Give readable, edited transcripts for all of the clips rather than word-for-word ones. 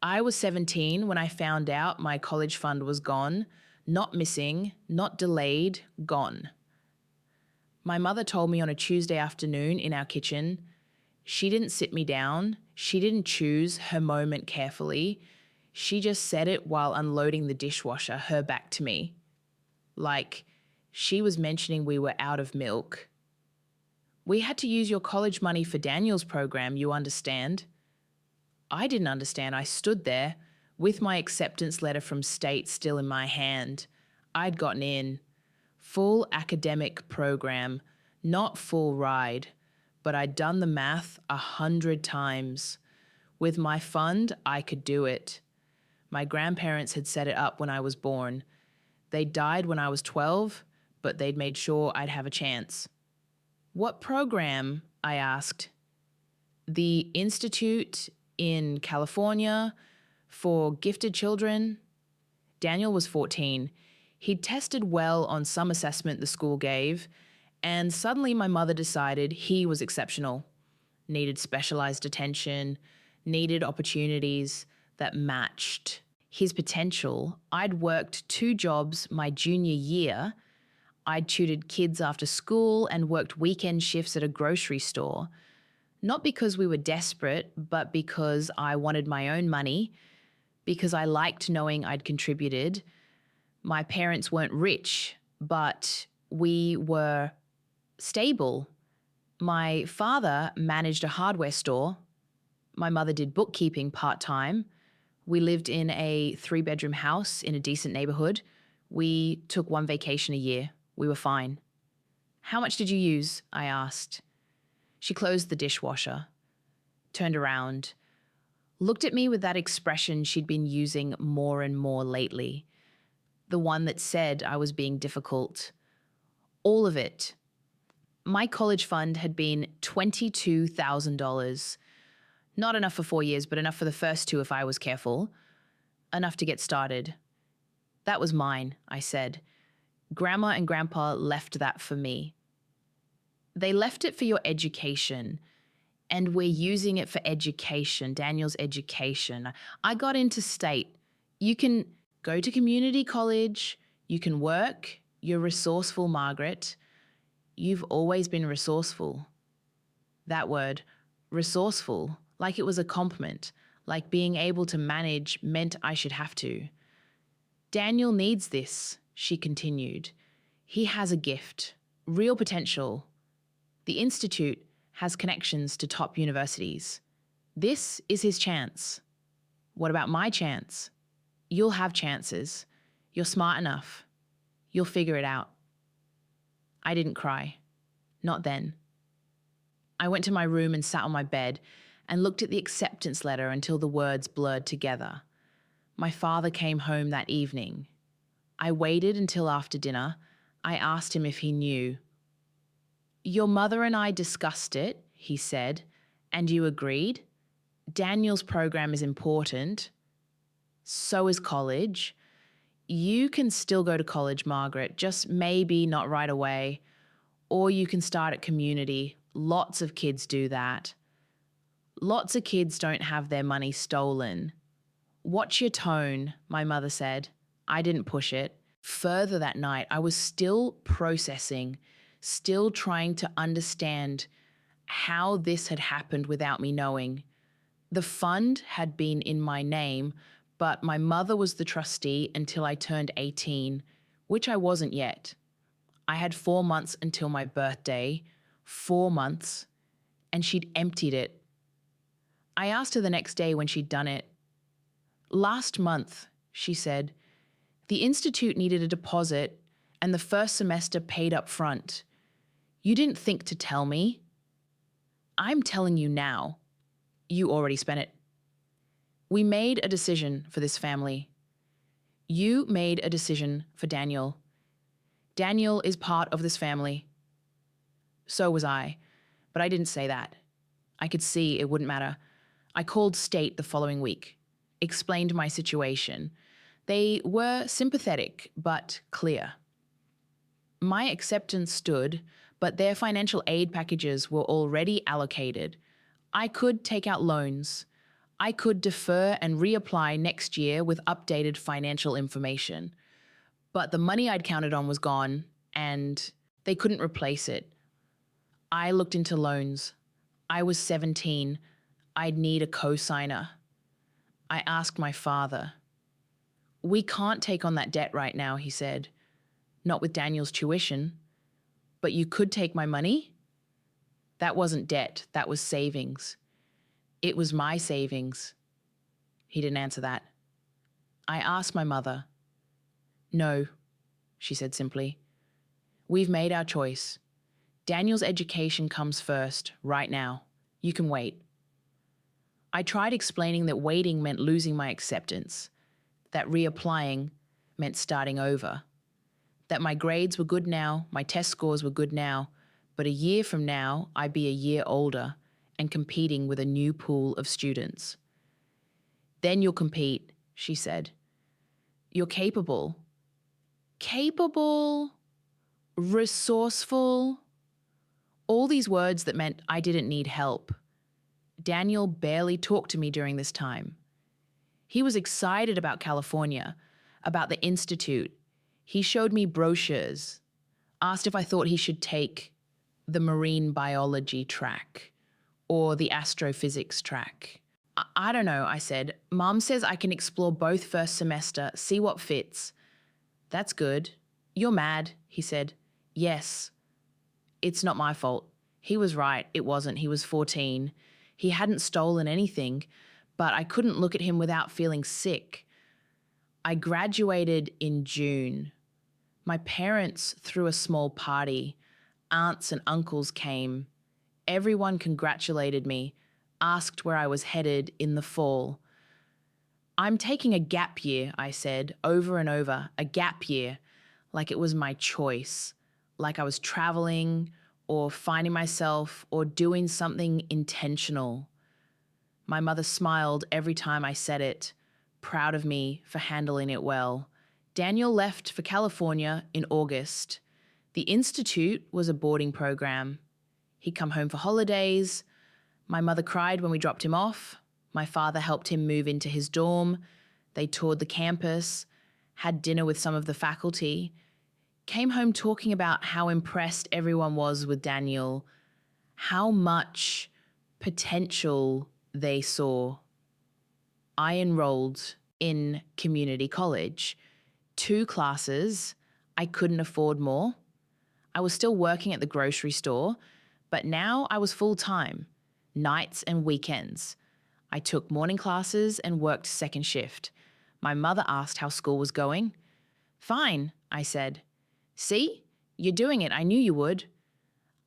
I was 17 when I found out my college fund was gone, not missing, not delayed, gone. My mother told me on a Tuesday afternoon in our kitchen. She didn't sit me down. She didn't choose her moment carefully. She just said it while unloading the dishwasher, her back to me. Like she was mentioning we were out of milk. We had to use your college money for Daniel's program, you understand? I didn't understand. I stood there with my acceptance letter from state still in my hand. I'd gotten in. Full academic program, not full ride, but I'd done the math 100 times. With my fund, I could do it. My grandparents had set it up when I was born. They died when I was 12, but they'd made sure I'd have a chance. What program? I asked. The Institute in California for Gifted Children. Daniel was 14. He'd tested well on some assessment the school gave, and suddenly my mother decided he was exceptional, needed specialized attention, needed opportunities that matched his potential. I'd worked 2 jobs my junior year. I'd tutored kids after school and worked weekend shifts at a grocery store. Not because we were desperate, but because I wanted my own money, because I liked knowing I'd contributed. My parents weren't rich, but we were stable. My father managed a hardware store. My mother did bookkeeping part-time. We lived in a 3-bedroom house in a decent neighborhood. We took 1 vacation a year. We were fine. How much did you use? I asked. She closed the dishwasher, turned around, looked at me with that expression she'd been using more and more lately. The one that said I was being difficult. All of it. My college fund had been $22,000. Not enough for 4 years, but enough for the first 2 if I was careful. Enough to get started. That was mine, I said. Grandma and Grandpa left that for me. They left it for your education, and we're using it for education, Daniel's education. I got into state. You can go to community college, you can work, you're resourceful, Margaret. You've always been resourceful. That word, resourceful, like it was a compliment, like being able to manage meant I should have to. Daniel needs this, she continued. He has a gift, real potential. The Institute has connections to top universities. This is his chance. What about my chance? You'll have chances. You're smart enough. You'll figure it out. I didn't cry. Not then. I went to my room and sat on my bed and looked at the acceptance letter until the words blurred together. My father came home that evening. I waited until after dinner. I asked him if he knew. Your mother and I discussed it, he said, and you agreed? Daniel's program is important. So is college. You can still go to college, Margaret, just maybe not right away. Or you can start at community. Lots of kids do that. Lots of kids don't have their money stolen. Watch your tone, my mother said. I didn't push it. Further that night, I was still processing, still trying to understand how this had happened without me knowing. The fund had been in my name, but my mother was the trustee until I turned 18, which I wasn't yet. I had 4 months until my birthday, 4 months, and she'd emptied it. I asked her the next day when she'd done it. Last month, she said, the Institute needed a deposit and the first semester paid up front. You didn't think to tell me. I'm telling you now. You already spent it. We made a decision for this family. You made a decision for Daniel. Daniel is part of this family. So was I, but I didn't say that. I could see it wouldn't matter. I called state the following week, explained my situation. They were sympathetic, but clear. My acceptance stood, but their financial aid packages were already allocated. I could take out loans. I could defer and reapply next year with updated financial information. But the money I'd counted on was gone, and they couldn't replace it. I looked into loans. I was 17. I'd need a co-signer. I asked my father. We can't take on that debt right now, he said. Not with Daniel's tuition. But you could take my money? That wasn't debt, that was savings. It was my savings. He didn't answer that. I asked my mother. No, she said simply. We've made our choice. Daniel's education comes first, right now. You can wait. I tried explaining that waiting meant losing my acceptance, that reapplying meant starting over, that my grades were good now, my test scores were good now, but a year from now, I'd be a year older and competing with a new pool of students. Then you'll compete, she said. You're capable. Capable, resourceful, all these words that meant I didn't need help. Daniel barely talked to me during this time. He was excited about California, about the Institute. He showed me brochures, asked if I thought he should take the marine biology track or the astrophysics track. I don't know, I said. Mom says I can explore both first semester, see what fits. That's good. You're mad, he said. Yes. It's not my fault. He was right, it wasn't. He was 14. He hadn't stolen anything, but I couldn't look at him without feeling sick. I graduated in June. My parents threw a small party. Aunts and uncles came. Everyone congratulated me, asked where I was headed in the fall. I'm taking a gap year, I said, over and over, a gap year, like it was my choice, like I was traveling or finding myself or doing something intentional. My mother smiled every time I said it, proud of me for handling it well. Daniel left for California in August. The Institute was a boarding program. He'd come home for holidays. My mother cried when we dropped him off. My father helped him move into his dorm. They toured the campus, had dinner with some of the faculty, came home talking about how impressed everyone was with Daniel, how much potential they saw. I enrolled in community college. 2 classes, I couldn't afford more. I was still working at the grocery store, but now I was full-time, nights and weekends. I took morning classes and worked second shift. My mother asked how school was going. Fine, I said. See? You're doing it. I knew you would.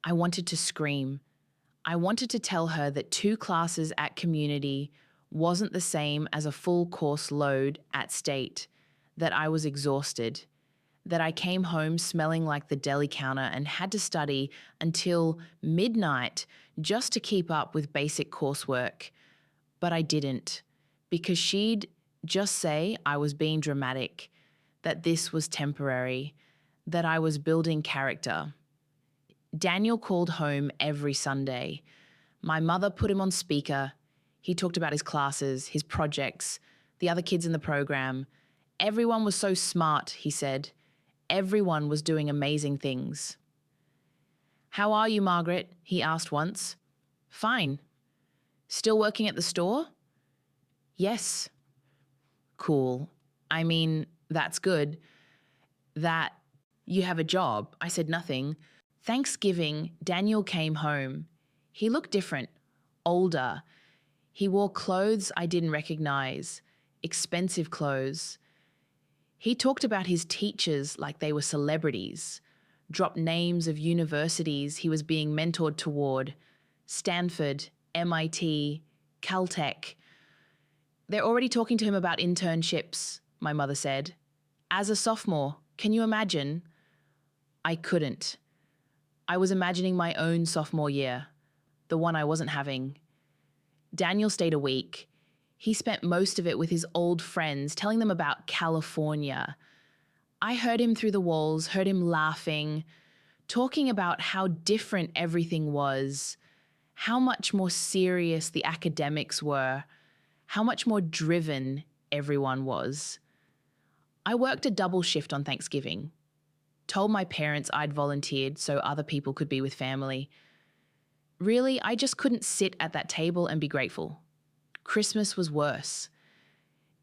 I wanted to scream. I wanted to tell her that 2 classes at community wasn't the same as a full course load at state, that I was exhausted, that I came home smelling like the deli counter and had to study until midnight just to keep up with basic coursework. But I didn't, because she'd just say I was being dramatic, that this was temporary, that I was building character. Daniel called home every Sunday. My mother put him on speaker. He talked about his classes, his projects, the other kids in the program. Everyone was so smart, he said. Everyone was doing amazing things. How are you, Margaret? He asked once. Fine. Still working at the store? Yes. Cool. I mean, that's good. That you have a job. I said nothing. Thanksgiving, Daniel came home. He looked different, older. He wore clothes I didn't recognize, expensive clothes. He talked about his teachers like they were celebrities, dropped names of universities he was being mentored toward, Stanford, MIT, Caltech. They're already talking to him about internships, my mother said. As a sophomore, can you imagine? I couldn't. I was imagining my own sophomore year, the one I wasn't having. Daniel stayed a week. He spent most of it with his old friends, telling them about California. I heard him through the walls, heard him laughing, talking about how different everything was, how much more serious the academics were, how much more driven everyone was. I worked a double shift on Thanksgiving. Told my parents I'd volunteered so other people could be with family. Really, I just couldn't sit at that table and be grateful. Christmas was worse.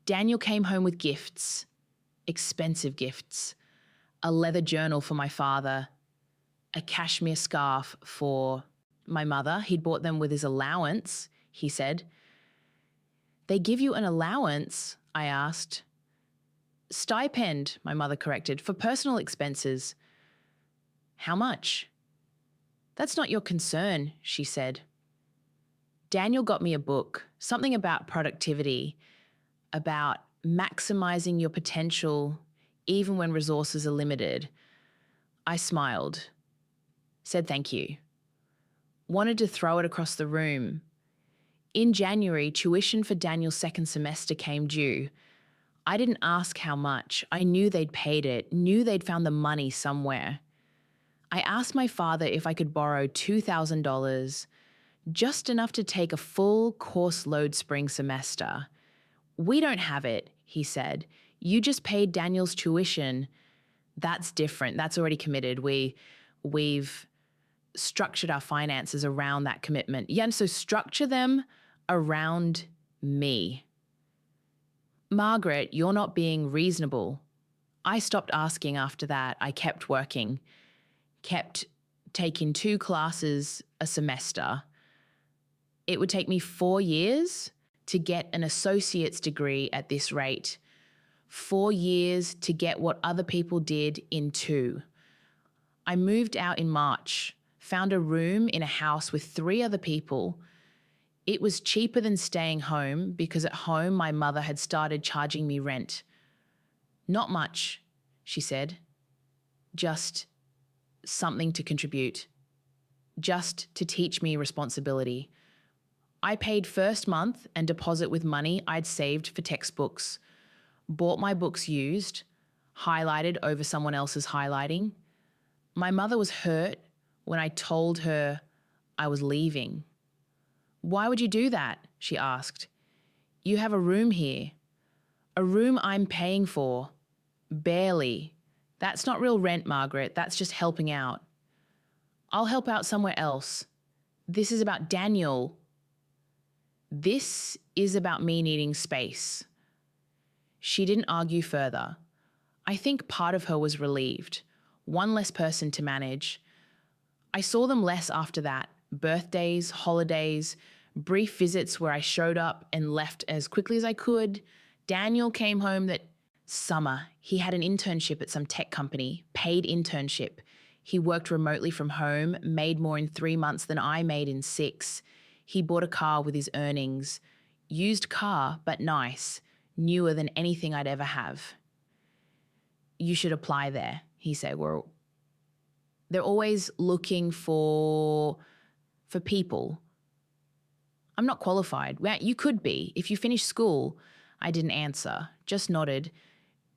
Daniel came home with gifts, expensive gifts, a leather journal for my father, a cashmere scarf for my mother. He'd bought them with his allowance, he said. They give you an allowance? I asked. Stipend, my mother corrected, for personal expenses. How much? That's not your concern, she said. Daniel got me a book, something about productivity, about maximizing your potential even when resources are limited. I smiled, said thank you. Wanted to throw it across the room. In January, tuition for Daniel's second semester came due. I didn't ask how much. I knew they'd paid it, knew they'd found the money somewhere. I asked my father if I could borrow $2,000, just enough to take a full course load spring semester. We don't have it, he said. You just paid Daniel's tuition. That's different. That's already committed. We've structured our finances around that commitment. Yeah, and so structure them around me. Margaret, you're not being reasonable. I stopped asking after that. I kept working, kept taking 2 classes a semester. It would take me 4 years to get an associate's degree at this rate. 4 years to get what other people did in 2. I moved out in March, found a room in a house with 3 other people. It was cheaper than staying home because at home my mother had started charging me rent. Not much, she said. Just something to contribute. Just to teach me responsibility. I paid first month and deposit with money I'd saved for textbooks. Bought my books used, highlighted over someone else's highlighting. My mother was hurt when I told her I was leaving. Why would you do that? She asked. You have a room here. A room I'm paying for. Barely. That's not real rent, Margaret. That's just helping out. I'll help out somewhere else. This is about Daniel. This is about me needing space. She didn't argue further. I think part of her was relieved. One less person to manage. I saw them less after that. Birthdays, holidays, brief visits where I showed up and left as quickly as I could. Daniel came home that summer. He had an internship at some tech company, paid internship. He worked remotely from home, made more in 3 months than I made in 6. He bought a car with his earnings. Used car, but nice. Newer than anything I'd ever have. You should apply there, he said. They're always looking for people. I'm not qualified. Well, you could be. If you finish school, I didn't answer, just nodded.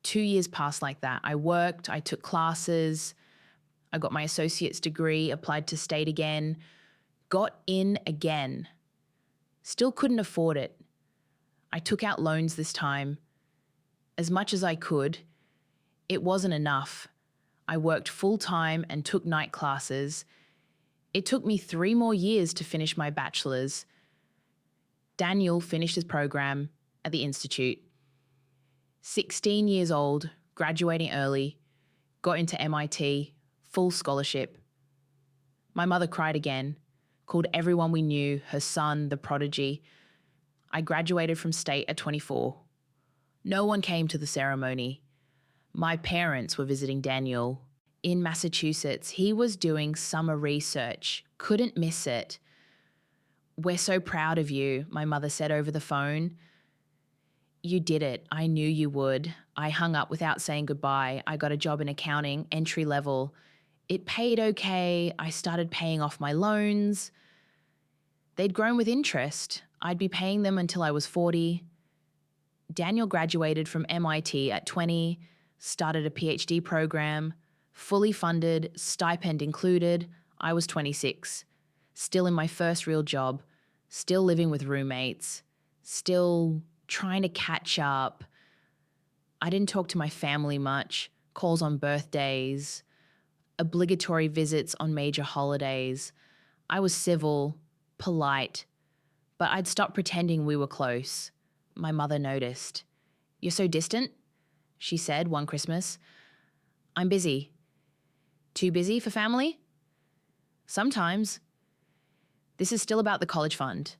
2 years passed like that. I worked, I took classes, I got my associate's degree, applied to state again, got in again. Still couldn't afford it. I took out loans this time. As much as I could. It wasn't enough. I worked full-time and took night classes. It took me 3 more years to finish my bachelor's. Daniel finished his program at the Institute. 16 years old, graduating early, got into MIT, full scholarship. My mother cried again, called everyone we knew her son, the prodigy. I graduated from state at 24. No one came to the ceremony. My parents were visiting Daniel. In Massachusetts, he was doing summer research. Couldn't miss it. We're so proud of you, my mother said over the phone. You did it. I knew you would. I hung up without saying goodbye. I got a job in accounting, entry level. It paid okay. I started paying off my loans. They'd grown with interest. I'd be paying them until I was 40. Daniel graduated from MIT at 20, started a PhD program, fully funded, stipend included. I was 26, still in my first real job, still living with roommates, still trying to catch up. I didn't talk to my family much, calls on birthdays, obligatory visits on major holidays. I was civil, polite, but I'd stopped pretending we were close. My mother noticed. "You're so distant," she said one Christmas. "I'm busy." "Too busy for family?" "Sometimes." "This is still about the college fund."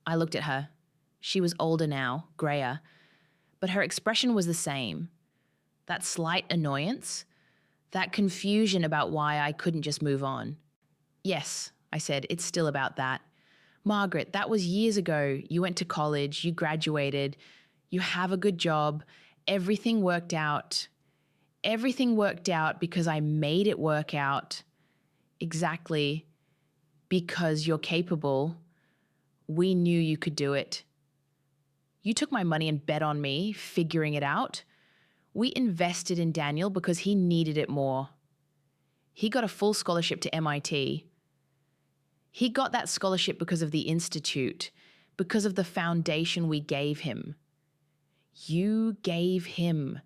I looked at her. She was older now, grayer, but her expression was the same. That slight annoyance, that confusion about why I couldn't just move on. "Yes," I said, "it's still about that. Margaret, that was years ago. You went to college, you graduated, you have a good job, everything worked out. Everything worked out because I made it work out. Exactly because you're capable. We knew you could do it. You took my money and bet on me, figuring it out. We invested in Daniel because he needed it more. He got a full scholarship to MIT. He got that scholarship because of the institute, because of the foundation we gave him. You gave him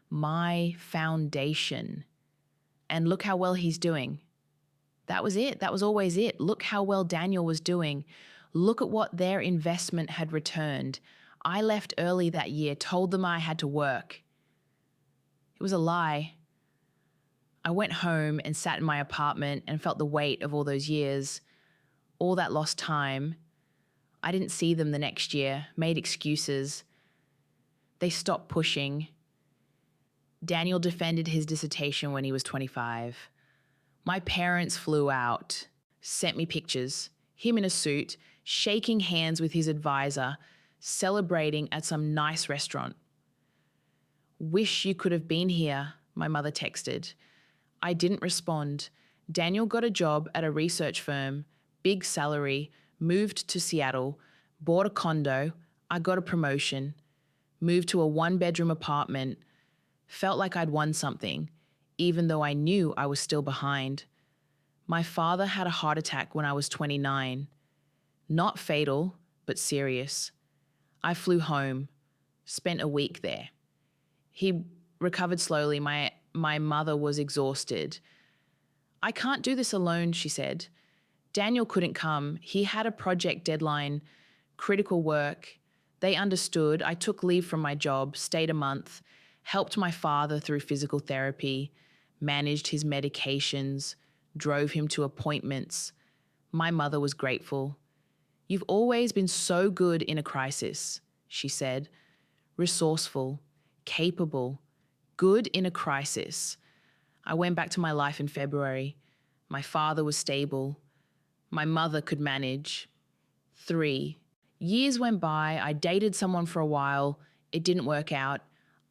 my foundation. And look how well he's doing." That was it. That was always it. Look how well Daniel was doing. Look at what their investment had returned. I left early that year, told them I had to work. It was a lie. I went home and sat in my apartment and felt the weight of all those years, all that lost time. I didn't see them the next year, made excuses. They stopped pushing. Daniel defended his dissertation when he was 25. My parents flew out, sent me pictures, him in a suit, shaking hands with his advisor, celebrating at some nice restaurant. "Wish you could have been here," my mother texted. I didn't respond. Daniel got a job at a research firm, big salary, moved to Seattle, bought a condo, I got a promotion, moved to a 1-bedroom apartment, felt like I'd won something, even though I knew I was still behind. My father had a heart attack when I was 29. Not fatal, but serious. I flew home, spent a week there. He recovered slowly. My mother was exhausted. "I can't do this alone," she said. Daniel couldn't come. He had a project deadline, critical work. They understood. I took leave from my job, stayed a month, helped my father through physical therapy, managed his medications, drove him to appointments. My mother was grateful. "You've always been so good in a crisis," she said. "Resourceful, capable, good in a crisis." I went back to my life in February. My father was stable. My mother could manage. 3 years went by. I dated someone for a while. It didn't work out.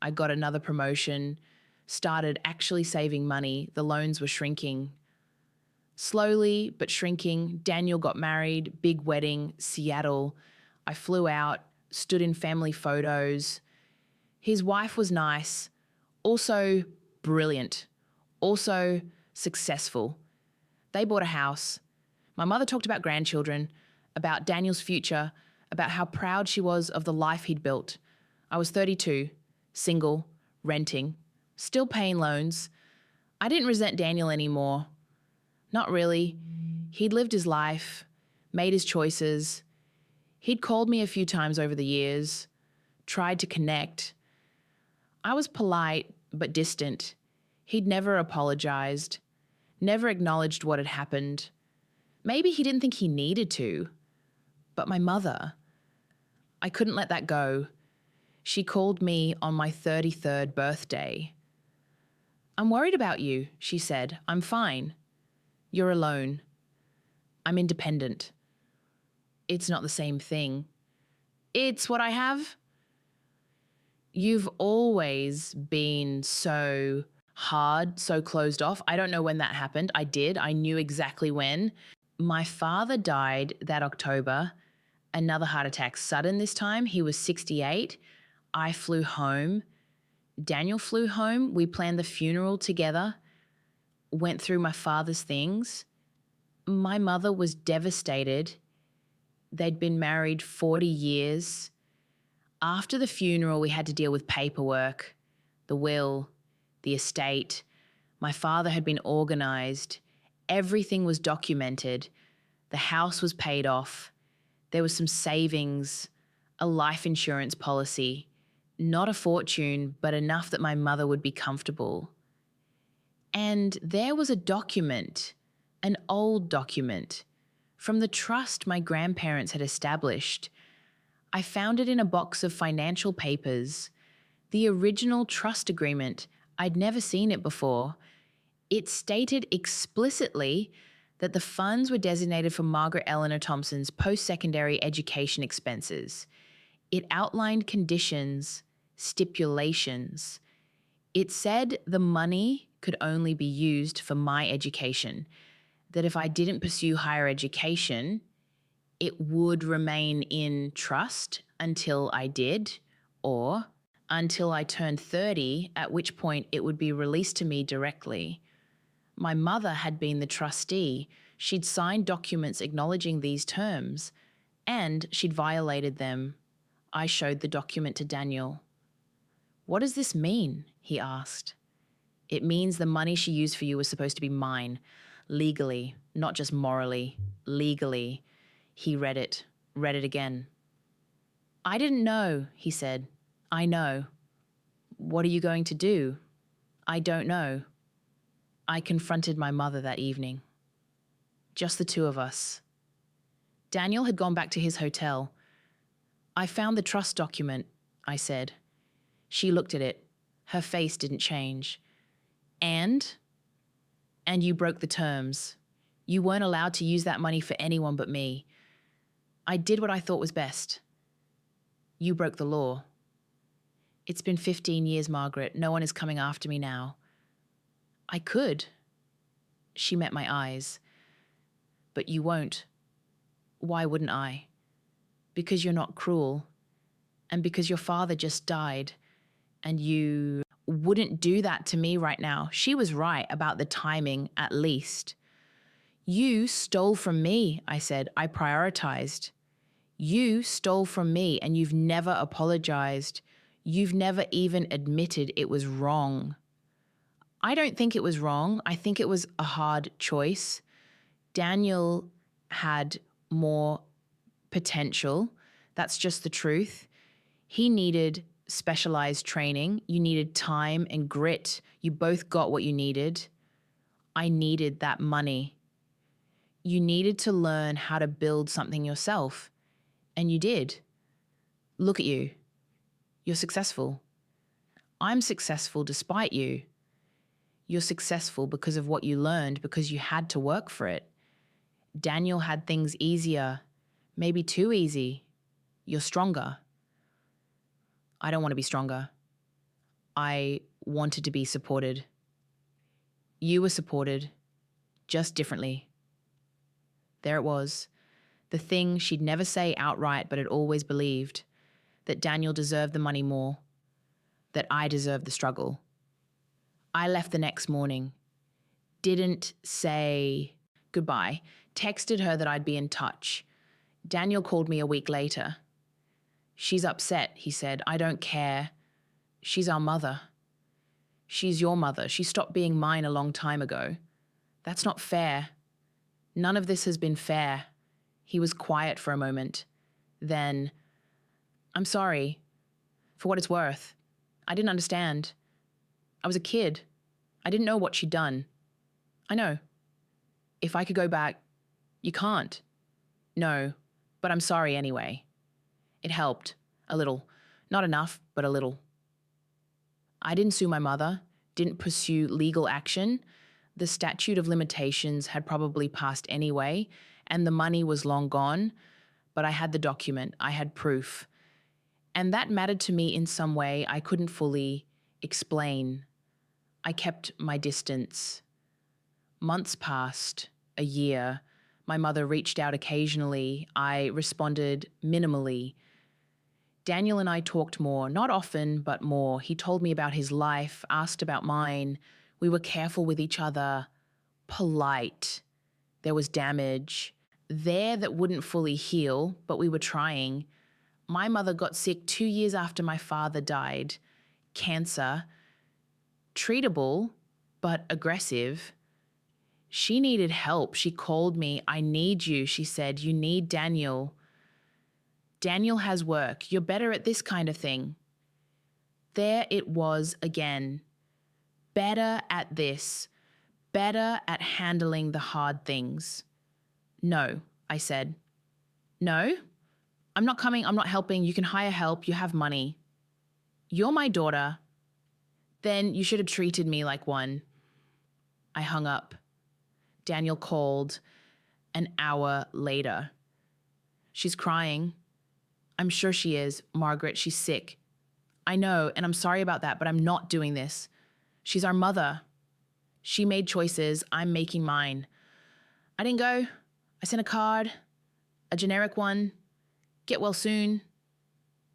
I got another promotion, started actually saving money. The loans were shrinking. Slowly but shrinking. Daniel got married, big wedding, Seattle. I flew out, stood in family photos. His wife was nice, also brilliant, also successful. They bought a house. My mother talked about grandchildren, about Daniel's future, about how proud she was of the life he'd built. I was 32, single, renting, still paying loans. I didn't resent Daniel anymore. Not really. He'd lived his life, made his choices. He'd called me a few times over the years, tried to connect. I was polite but distant. He'd never apologized, never acknowledged what had happened. Maybe he didn't think he needed to. But my mother, I couldn't let that go. She called me on my 33rd birthday. "I'm worried about you," she said. "I'm fine. You're alone. I'm independent." "It's not the same thing." "It's what I have." You've always been so hard, so closed off. I don't know when that happened. I did. I knew exactly when. My father died that October. Another heart attack, sudden this time. He was 68. I flew home. Daniel flew home. We planned the funeral together. Went through my father's things. My mother was devastated. They'd been married 40 years. After the funeral, we had to deal with paperwork, the will, the estate. My father had been organised. Everything was documented. The house was paid off. There was some savings, a life insurance policy. Not a fortune, but enough that my mother would be comfortable. And there was a document, an old document, from the trust my grandparents had established. I found it in a box of financial papers. The original trust agreement. I'd never seen it before. It stated explicitly that the funds were designated for Margaret Eleanor Thompson's post-secondary education expenses. It outlined conditions, stipulations. It said the money could only be used for my education, that if I didn't pursue higher education, it would remain in trust until I did, or until I turned 30, at which point it would be released to me directly. My mother had been the trustee. She'd signed documents acknowledging these terms, and she'd violated them. I showed the document to Daniel. "What does this mean?" he asked. "It means the money she used for you was supposed to be mine, legally, not just morally, legally." He read it again. "I didn't know," he said. "I know." "What are you going to do?" "I don't know." I confronted my mother that evening. Just the two of us. Daniel had gone back to his hotel. "I found the trust document," I said. She looked at it. Her face didn't change. And you broke the terms. You weren't allowed to use that money for anyone but me. I did what I thought was best. You broke the law. It's been 15 years, Margaret. No one is coming after me now. I could. She met my eyes. But you won't. Why wouldn't I? Because you're not cruel. And because your father just died. And you wouldn't do that to me right now. She was right about the timing, at least. You stole from me, I said. I prioritized. You stole from me and you've never apologized. You've never even admitted it was wrong. I don't think it was wrong. I think it was a hard choice. Daniel had more potential. That's just the truth. He needed specialized training. You needed time and grit. You both got what you needed. I needed that money. You needed to learn how to build something yourself. And you did. Look at you. You're successful. I'm successful despite you. You're successful because of what you learned, because you had to work for it. Daniel had things easier, maybe too easy. You're stronger. I don't want to be stronger. I wanted to be supported. You were supported, just differently. There it was, the thing she'd never say outright but had always believed, that Daniel deserved the money more, that I deserved the struggle. I left the next morning, didn't say goodbye, texted her that I'd be in touch. Daniel called me a week later. "She's upset," he said. "I don't care. She's our mother. She's your mother. She stopped being mine a long time ago. That's not fair. None of this has been fair." He was quiet for a moment. Then, "I'm sorry. For what it's worth. I didn't understand. I was a kid. I didn't know what she'd done. I know. If I could go back, you can't. No, but I'm sorry anyway. It helped. A little. Not enough, but a little." I didn't sue my mother, didn't pursue legal action. The statute of limitations had probably passed anyway, and the money was long gone, but I had the document, I had proof. And that mattered to me in some way I couldn't fully explain. I kept my distance. Months passed, a year. My mother reached out occasionally. I responded minimally. Daniel and I talked more, not often, but more. He told me about his life, asked about mine. We were careful with each other, polite. There was damage. there that wouldn't fully heal, but we were trying. My mother got sick 2 years after my father died. Cancer. Treatable, but aggressive. She needed help. She called me. I need you, she said. You need Daniel. Daniel has work. You're better at this kind of thing. There it was again. Better at this. Better at handling the hard things. No, I said. No, I'm not coming. I'm not helping. You can hire help. You have money. You're my daughter. Then you should have treated me like one. I hung up. Daniel called an hour later. She's crying. I'm sure she is. Margaret, she's sick. I know, and I'm sorry about that, but I'm not doing this. She's our mother. She made choices. I'm making mine. I didn't go. I sent a card, a generic one. Get well soon.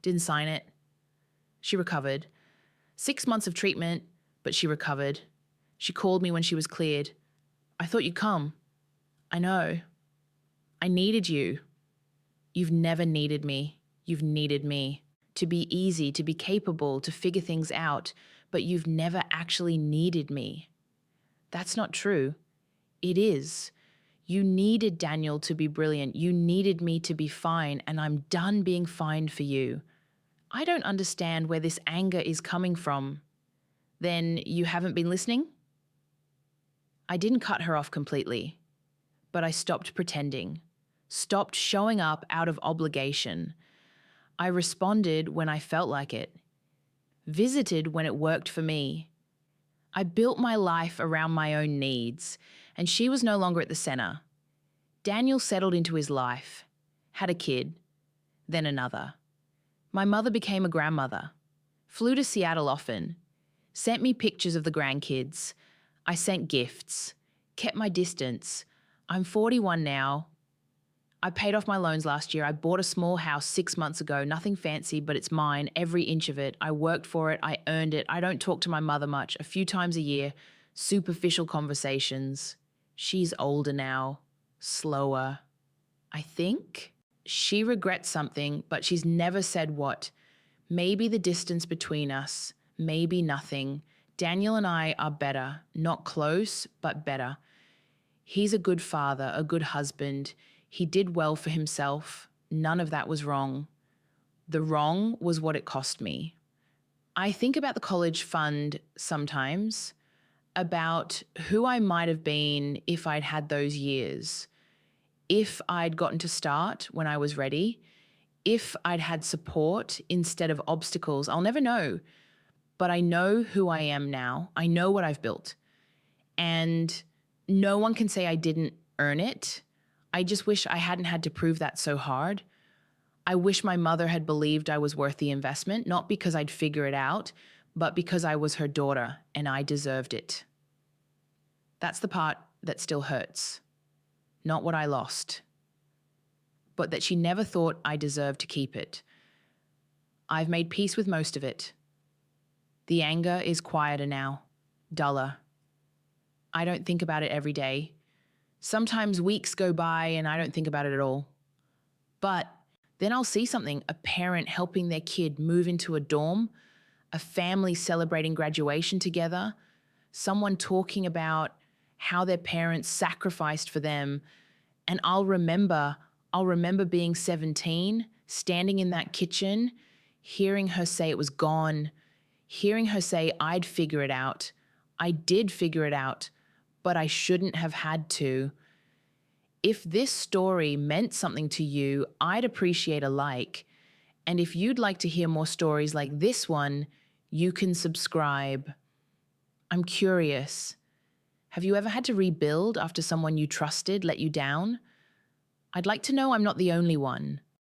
Didn't sign it. She recovered. 6 months of treatment, but she recovered. She called me when she was cleared. I thought you'd come. I know. I needed you. You've never needed me. You've needed me. To be easy, to be capable, to figure things out, but you've never actually needed me. That's not true. It is. You needed Daniel to be brilliant. You needed me to be fine, and I'm done being fine for you. I don't understand where this anger is coming from. Then you haven't been listening? I didn't cut her off completely, but I stopped pretending, stopped showing up out of obligation. I responded when I felt like it, visited when it worked for me. I built my life around my own needs, and she was no longer at the center. Daniel settled into his life, had a kid, then another. My mother became a grandmother, flew to Seattle often, sent me pictures of the grandkids. I sent gifts, kept my distance. I'm 41 now. I paid off my loans last year. I bought a small house 6 months ago. Nothing fancy, but it's mine, every inch of it. I worked for it. I earned it. I don't talk to my mother much, a few times a year. Superficial conversations. She's older now, slower. I think she regrets something, but she's never said what. Maybe the distance between us, maybe nothing. Daniel and I are better, not close, but better. He's a good father, a good husband. He did well for himself. None of that was wrong. The wrong was what it cost me. I think about the college fund sometimes, about who I might have been if I'd had those years, if I'd gotten to start when I was ready, if I'd had support instead of obstacles. I'll never know. But I know who I am now. I know what I've built. And no one can say I didn't earn it. I just wish I hadn't had to prove that so hard. I wish my mother had believed I was worth the investment, not because I'd figure it out, but because I was her daughter and I deserved it. That's the part that still hurts. Not what I lost, but that she never thought I deserved to keep it. I've made peace with most of it. The anger is quieter now, duller. I don't think about it every day. Sometimes weeks go by and I don't think about it at all. But then I'll see something, a parent helping their kid move into a dorm, a family celebrating graduation together, someone talking about how their parents sacrificed for them. And I'll remember being 17, standing in that kitchen, hearing her say it was gone, hearing her say I'd figure it out. I did figure it out, but I shouldn't have had to. If this story meant something to you, I'd appreciate a like. And if you'd like to hear more stories like this one, you can subscribe. I'm curious. Have you ever had to rebuild after someone you trusted let you down? I'd like to know I'm not the only one.